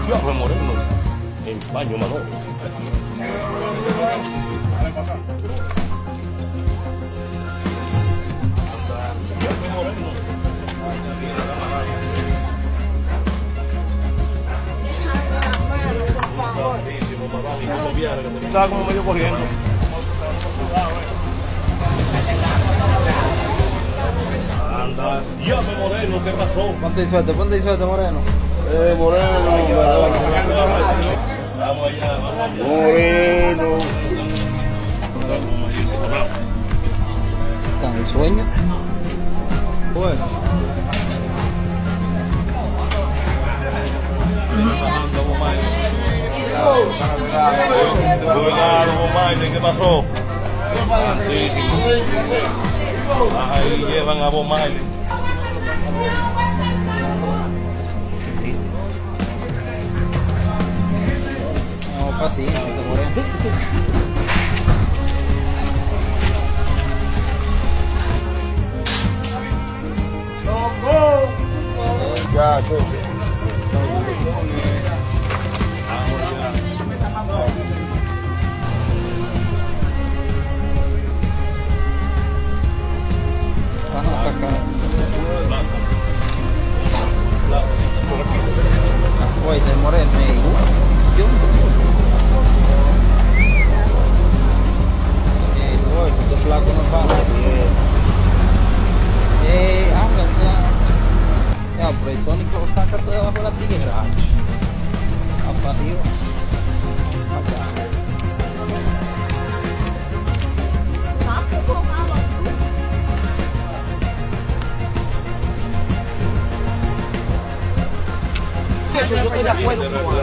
Yo me moreno. En paño, Manolo. Estaba como medio corriendo. Anda, llame Moreno, ¿qué pasó? Ponte y suelta, Moreno. Moreno. Vamos allá, vamos allá. Moreno. ¿Está en el sueño? Pues. ¿Qué pasó? Ahí llevan a Bob Marley. No, paciencia, Moreno. Ya, sí. Oye, de Moreno, este flaco no para. Ya, por el Sónico está acá todo debajo de la tierra. Aparido. Eso yo estoy de acuerdo con